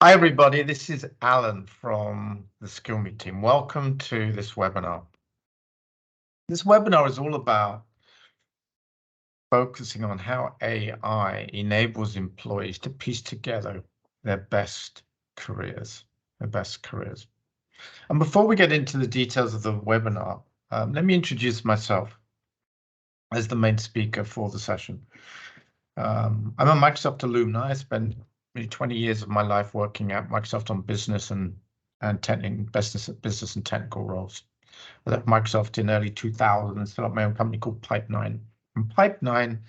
Hi, everybody. This is Alan from the SkillMe team. Welcome to this webinar. This webinar is all about focusing on how AI enables employees to piece together their best careers, And before we get into the details of the webinar, let me introduce myself as the main speaker for the session. I'm a Microsoft alumni. I spent nearly 20 years of my life working at Microsoft on business and business and technical roles. I left Microsoft in early 2000 and set up my own company called Pipe9. And Pipe9,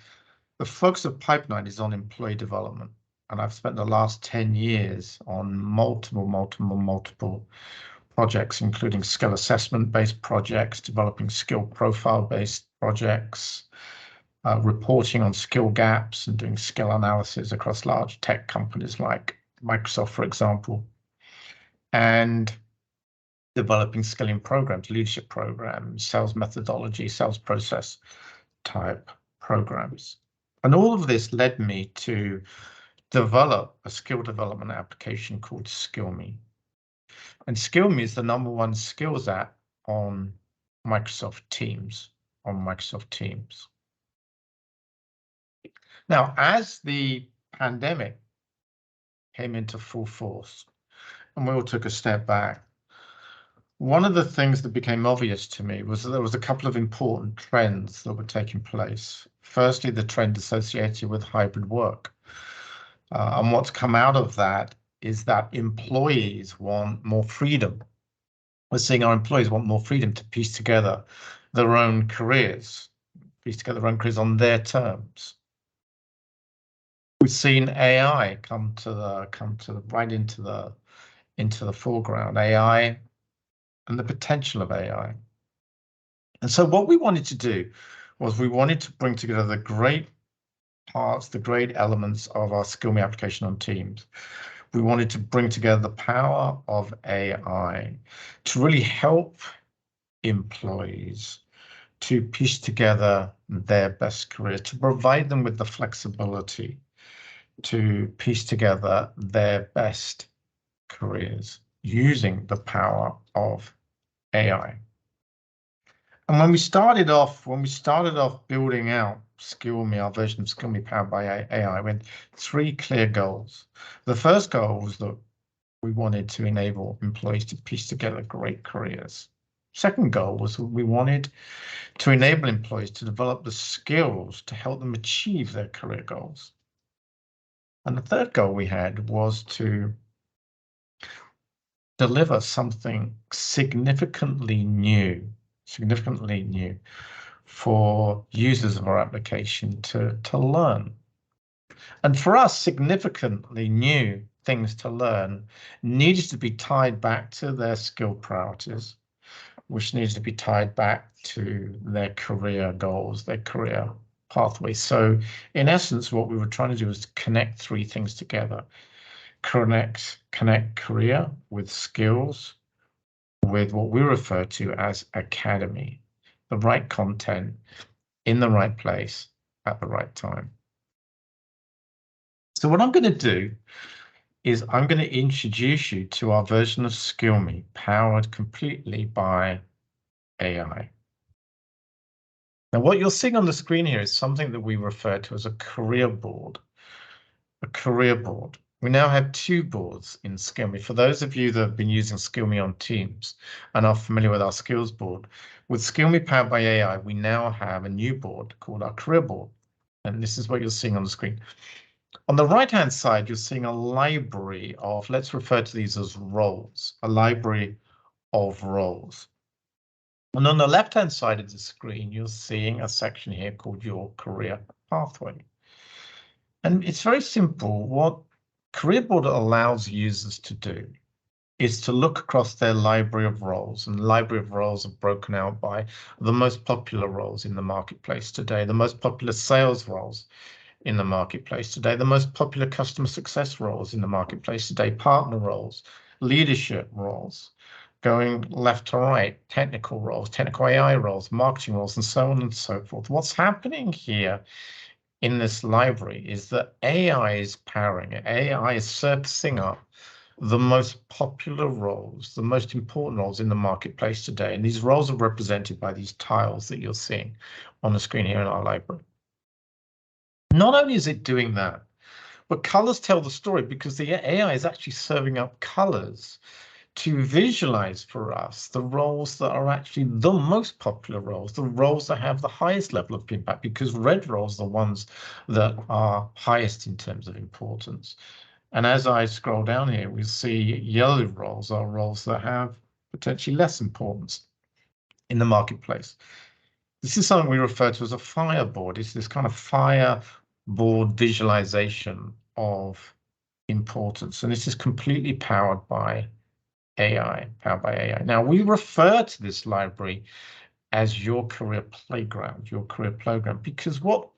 the focus of Pipe9 is on employee development. And I've spent the last 10 years on multiple projects, including skill assessment-based projects, developing skill profile-based projects, reporting on skill gaps and doing skill analysis across large tech companies like Microsoft, for example, and developing skilling programs, leadership programs, sales methodology, sales process type programs. And all of this led me to develop a skill development application called SkillMe. And SkillMe is the #1 skills app on Microsoft Teams, Now, as the pandemic came into full force and we all took a step back, one of the things that became obvious to me was that there was a couple of important trends that were taking place. Firstly, the trend associated with hybrid work. And what's come out of that is that employees want more freedom. We're seeing our employees want more freedom to piece together their own careers, on their terms. We've seen AI come right into the foreground. AI and the potential of AI. And so what we wanted to do was we wanted to bring together the great parts, the great elements of our SkillMe application on Teams. We wanted to bring together the power of AI to really help employees to piece together their best career, to provide them with the flexibility to piece together their best careers using the power of AI. And when we started off building out SkillMe, our version of SkillMe powered by AI, we had 3 clear goals. The first goal was that we wanted to enable employees to piece together great careers. Second goal was we wanted to enable employees to develop the skills to help them achieve their career goals. And the third goal we had was to deliver something significantly new for users of our application to learn. And for us, significantly new things to learn needed to be tied back to their skill priorities, which needs to be tied back to their career goals, their career pathways. So in essence, what we were trying to do was to connect 3 things together. Connect career with skills, with what we refer to as academy, the right content in the right place at the right time. So what I'm going to do is I'm going to introduce you to our version of SkillMe powered completely by AI. Now, what you're seeing on the screen here is something that we refer to as a career board. A career board. We now have 2 boards in SkillMe. For those of you that have been using SkillMe on Teams and are familiar with our skills board, with SkillMe powered by AI, we now have a new board called our career board. And this is what you're seeing on the screen. On the right-hand side, you're seeing a library of, let's refer to these as roles, a library of roles. And on the left-hand side of the screen, you're seeing a section here called your career pathway. And it's very simple. What Career Board allows users to do is to look across their library of roles, and the library of roles are broken out by the most popular roles in the marketplace today, the most popular sales roles in the marketplace today, the most popular customer success roles in the marketplace today, partner roles, leadership roles, going left to right, technical roles, technical AI roles, marketing roles, and so on and so forth. What's happening here in this library is that AI is powering it. AI is surfacing up the most popular roles, the most important roles in the marketplace today. And these roles are represented by these tiles that you're seeing on the screen here in our library. Not only is it doing that, but colors tell the story, because the AI is actually serving up colors to visualize for us the roles that are actually the most popular roles, the roles that have the highest level of impact, because red roles are the ones that are highest in terms of importance. And as I scroll down here, we see yellow roles are roles that have potentially less importance in the marketplace. This is something we refer to as a fireboard. It's this kind of fireboard visualization of importance. And this is completely powered by AI, Now, we refer to this library as your career playground, because what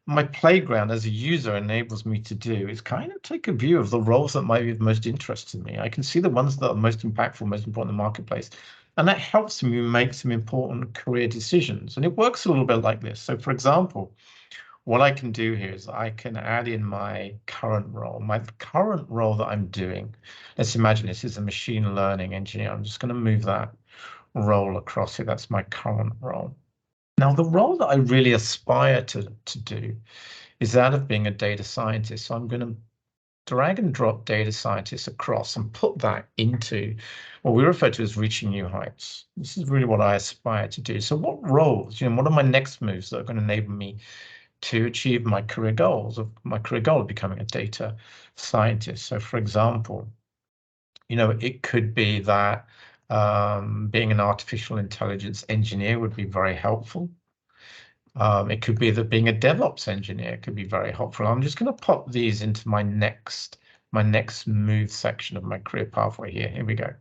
my playground as a user enables me to do is kind of take a view of the roles that might be of most interest to me. I can see the ones that are most impactful, most important in the marketplace, and that helps me make some important career decisions. And it works a little bit like this. So, for example, what I can do here is I can add in my current role that I'm doing. Let's imagine this is a machine learning engineer. I'm just going to move that role across here. That's my current role. Now, the role that I really aspire to do is that of being a data scientist. So I'm going to drag and drop data scientist across and put that into what we refer to as reaching new heights. This is really what I aspire to do. So what roles, what are my next moves that are going to enable me to achieve my career goal of becoming a data scientist? So, for example, it could be that being an artificial intelligence engineer would be very helpful. It could be that being a DevOps engineer could be very helpful. I'm just going to pop these into my next move section of my career pathway here. Here we go.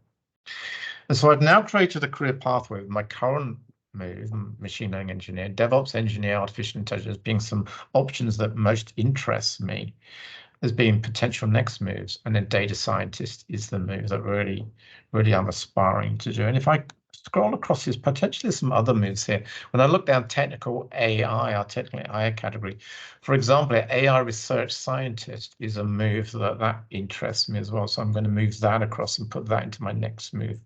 And so I've now created a career pathway with my current move, machine learning engineer, DevOps engineer, artificial intelligence being some options that most interest me as being potential next moves. And then data scientist is the move that really I'm aspiring to do. And if I scroll across this, potentially there's some other moves here. When I look down technical AI, our technical AI category, for example, AI research scientist is a move that interests me as well. So I'm going to move that across and put that into my next move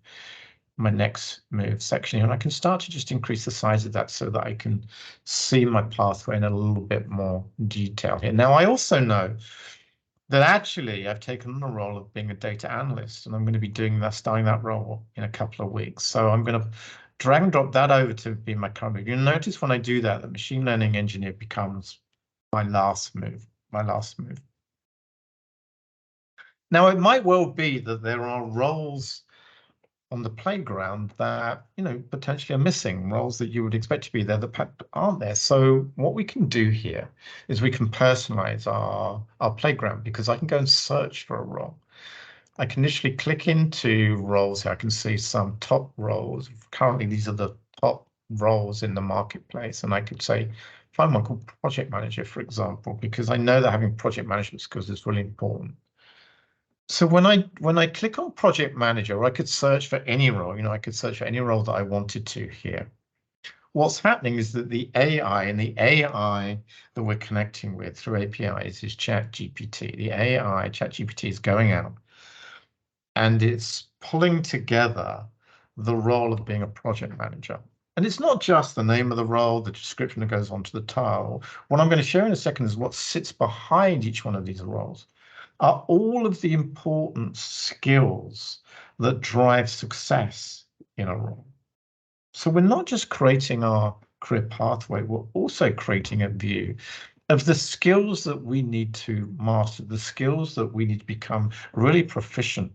section here. And I can start to just increase the size of that so that I can see my pathway in a little bit more detail here. Now, I also know that actually I've taken on the role of being a data analyst, and I'm going to be starting that role in a couple of weeks. So I'm going to drag and drop that over to be my current move. You'll notice when I do that, the machine learning engineer becomes my last move. Now, it might well be that there are roles on the playground that, potentially are missing, roles that you would expect to be there that aren't there. So what we can do here is we can personalize our playground, because I can go and search for a role. I can initially click into roles here. I can see some top roles. Currently, these are the top roles in the marketplace. And I could say, find one called project manager, for example, because I know that having project management skills is really important. So when I click on project manager, I could search for any role. I could search for any role that I wanted to here. What's happening is that the AI that we're connecting with through APIs is ChatGPT. The AI, ChatGPT, is going out and it's pulling together the role of being a project manager. And it's not just the name of the role, the description that goes onto the tile. What I'm going to share in a second is what sits behind each one of these roles. Are all of the important skills that drive success in a role. So we're not just creating our career pathway, we're also creating a view of the skills that we need to master, the skills that we need to become really proficient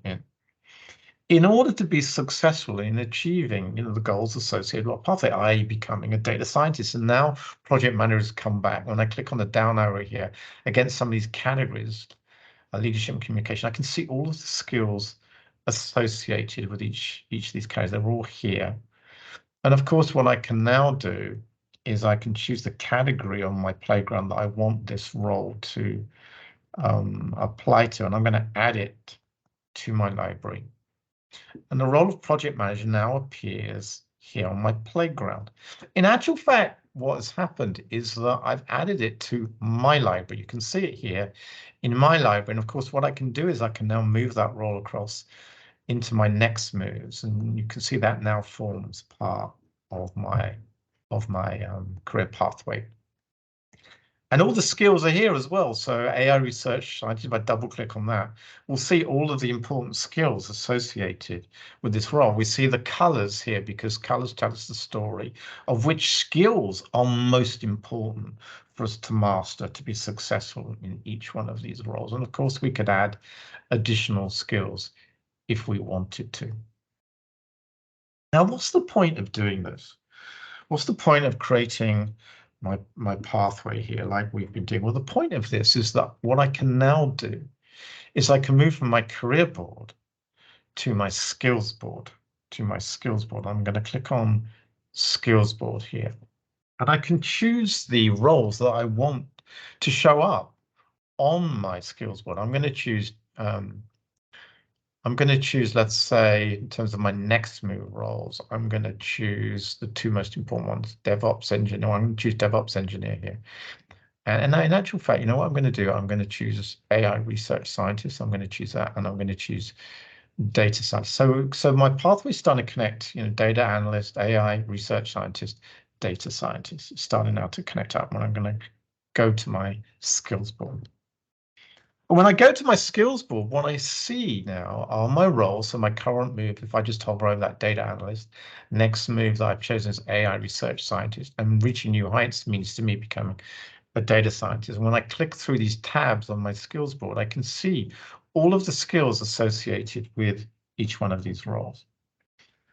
in order to be successful in achieving, the goals associated with our pathway, i.e. becoming a data scientist. And now project managers come back. When I click on the down arrow here against some of these categories, leadership and communication, I can see all of the skills associated with each of these categories. They're all here. And of course, what I can now do is I can choose the category on my playground that I want this role to apply to, and I'm going to add it to my library. And the role of project manager now appears here on my playground. In actual fact, what has happened is that I've added it to my library. You can see it here in my library. And of course, what I can do is I can now move that role across into my next moves. And you can see that now forms part of my career pathway. And all the skills are here as well. So AI research scientist, if I double click on that, we'll see all of the important skills associated with this role. We see the colors here because colors tell us the story of which skills are most important for us to master to be successful in each one of these roles. And of course, we could add additional skills if we wanted to. Now, what's the point of doing this? What's the point of creating my pathway here like we've been doing? Well, the point of this is that what I can now do is I can move from my career board to my skills board, I'm going to click on skills board here, and I can choose the roles that I want to show up on my skills board. I'm going to choose, let's say, in terms of my next move roles, I'm going to choose the two most important ones, DevOps engineer. I'm going to choose DevOps engineer here. And in actual fact, you know what I'm going to do? I'm going to choose AI research scientist. I'm going to choose that, and I'm going to choose data science. So my pathway is starting to connect, data analyst, AI research scientist, data scientist. It's starting now to connect up, and I'm going to go to my skills board. When I go to my skills board, what I see now are my roles. So my current move, if I just hover over that data analyst, next move that I've chosen is AI research scientist, and reaching new heights means to me becoming a data scientist. And when I click through these tabs on my skills board, I can see all of the skills associated with each one of these roles.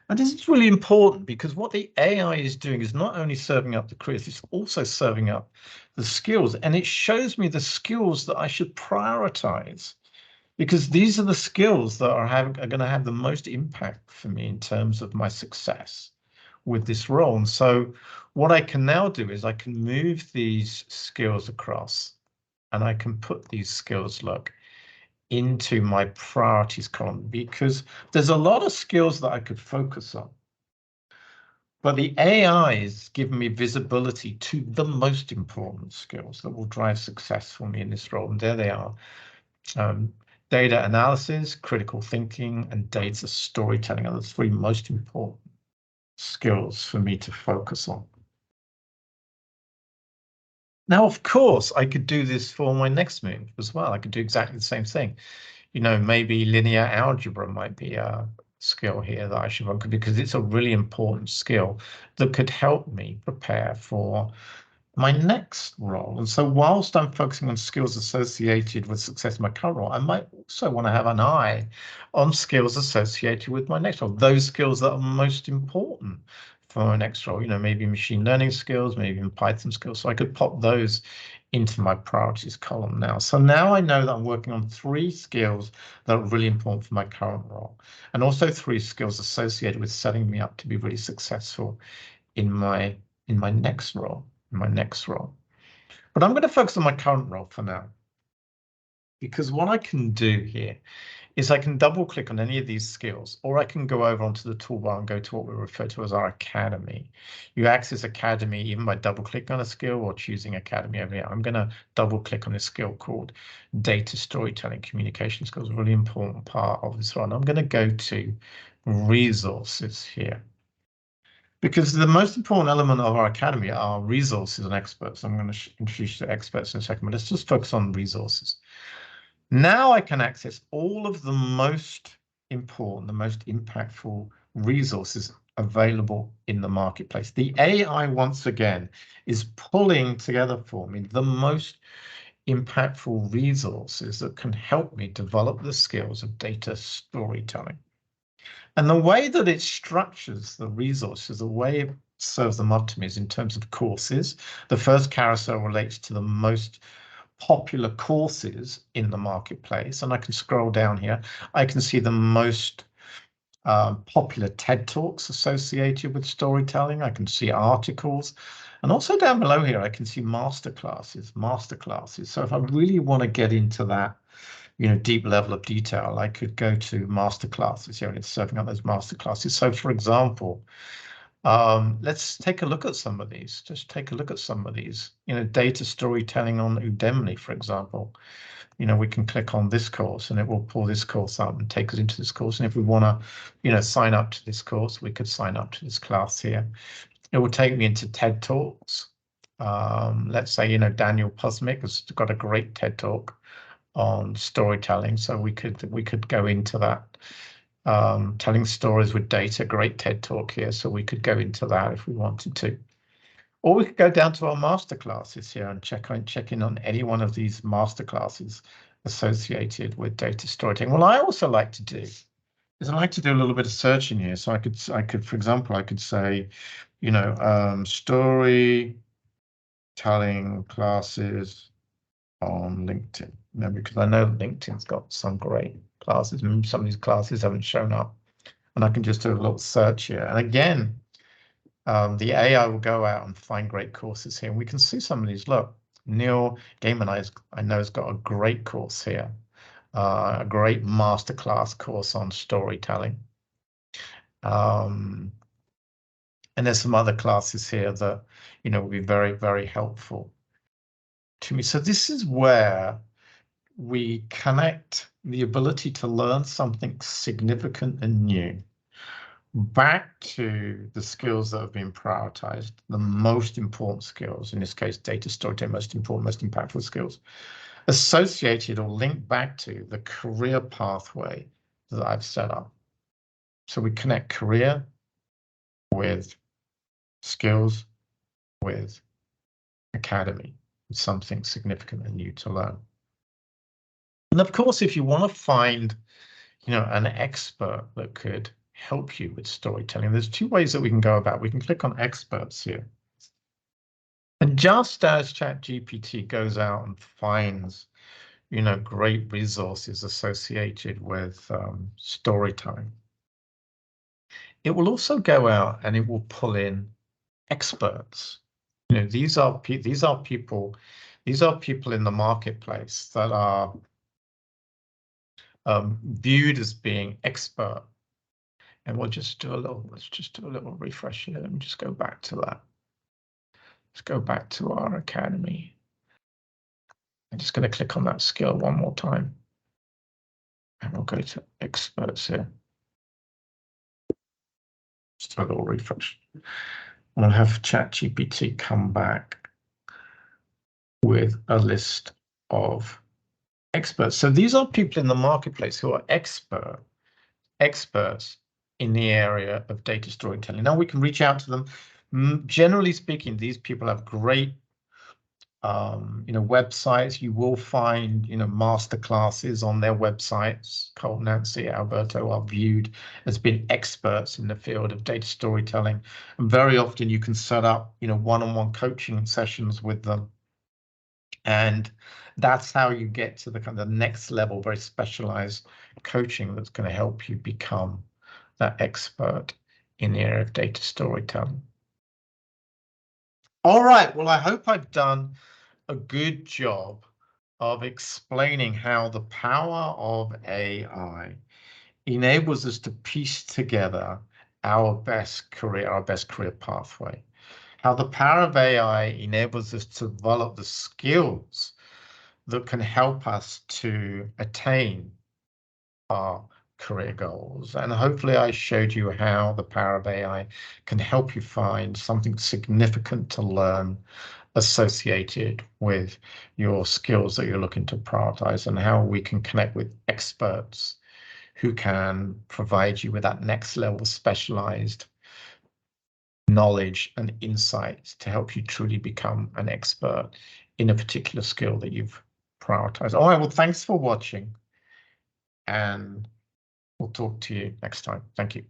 And this is really important because what the AI is doing is not only serving up the careers, it's also serving up the skills. And it shows me the skills that I should prioritize, because these are the skills that are going to have the most impact for me in terms of my success with this role. And so what I can now do is I can move these skills across, and I can put these skills, into my priorities column, because there's a lot of skills that I could focus on. But the AI is giving me visibility to the most important skills that will drive success for me in this role. And there they are. Data analysis, critical thinking, and data storytelling are the three most important skills for me to focus on. Now, of course, I could do this for my next move as well. I could do exactly the same thing. Maybe linear algebra might be a skill here that I should focus on, because it's a really important skill that could help me prepare for my next role. And so whilst I'm focusing on skills associated with success in my current role, I might also want to have an eye on skills associated with my next role, those skills that are most important for my next role, maybe machine learning skills, maybe even Python skills. So I could pop those into my priorities column now. So now I know that I'm working on 3 skills that are really important for my current role, and also 3 skills associated with setting me up to be really successful in my next role. But I'm going to focus on my current role for now, because what I can do here is I can double click on any of these skills, or I can go over onto the toolbar and go to what we refer to as our academy. You access academy even by double clicking on a skill or choosing academy over here. I'm going to double click on this skill called data storytelling communication skills, a really important part of this one. I'm going to go to resources here, because the most important element of our academy are resources and experts. I'm going to introduce the experts in a second, but let's just focus on resources. Now I can access all of the most important, the most impactful resources available in the marketplace. The AI, once again, is pulling together for me the most impactful resources that can help me develop the skills of data storytelling. And the way that it structures the resources, the way it serves them up to me is in terms of courses. The first carousel relates to the most popular courses in the marketplace, and I can scroll down here. I can see the most popular TED Talks associated with storytelling. I can see articles, and also down below here I can see masterclasses. So if I really want to get into that deep level of detail, I could go to masterclasses here, and it's serving up those masterclasses. So for example, Let's take a look at some of these. Just take a look at some of these. Data storytelling on Udemy, for example. We can click on this course and it will pull this course up and take us into this course. And if we want to, sign up to this course, we could sign up to this class here. It will take me into TED Talks. Let's say, Daniel Puznick has got a great TED Talk on storytelling. So we could go into that. Telling stories with data, great TED Talk here. So we could go into that if we wanted to. Or we could go down to our masterclasses here and check in on any one of these masterclasses associated with data storytelling. What I also like to do is I like to do a little bit of searching here. So I could, for example, I could say, storytelling classes on LinkedIn. Because I know LinkedIn's got some great classes. Maybe some of these classes haven't shown up, and I can just do a little search here. And again, the AI will go out and find great courses here. And we can see some of these. Look, Neil Gaiman, I know, has got a great course here, a great masterclass course on storytelling. And there's some other classes here that, will be very, very helpful to me. So this is where we connect the ability to learn something significant and new back to the skills that have been prioritized, the most important skills, in this case, data storytelling, most important, most impactful skills, associated or linked back to the career pathway that I've set up. So we connect career with skills, with academy, with something significant and new to learn. And of course, if you want to find, an expert that could help you with storytelling, there's two ways that we can go about. We can click on experts here. And just as ChatGPT goes out and finds, great resources associated with storytelling, it will also go out and it will pull in experts. These are people in the marketplace that are viewed as being expert. And let's just do a little refresh here. Let me just go back to that. Let's go back to our academy. I'm just going to click on that skill one more time. And we'll go to experts here. Just a little refresh. We'll have ChatGPT come back with a list of experts. So these are people in the marketplace who are experts in the area of data storytelling. Now we can reach out to them. Generally speaking, these people have great websites. You will find, master classes on their websites. Cole, Nancy, Alberto are viewed as being experts in the field of data storytelling. And very often you can set up, one-on-one coaching sessions with them. And that's how you get to the kind of next level, very specialized coaching that's going to help you become that expert in the area of data storytelling. All right, well, I hope I've done a good job of explaining how the power of AI enables us to piece together our best career pathway. How the power of AI enables us to develop the skills that can help us to attain our career goals. And hopefully I showed you how the power of AI can help you find something significant to learn associated with your skills that you're looking to prioritize, and how we can connect with experts who can provide you with that next level specialized knowledge and insights to help you truly become an expert in a particular skill that you've prioritized. All right, well, thanks for watching, and we'll talk to you next time. Thank you.